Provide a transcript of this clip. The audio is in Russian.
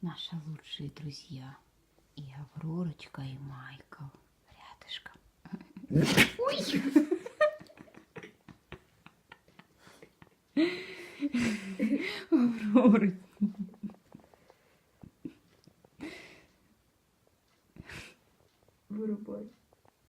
наши лучшие друзья. И Авророчка, и Майкл рядышком. Ой! Аврора.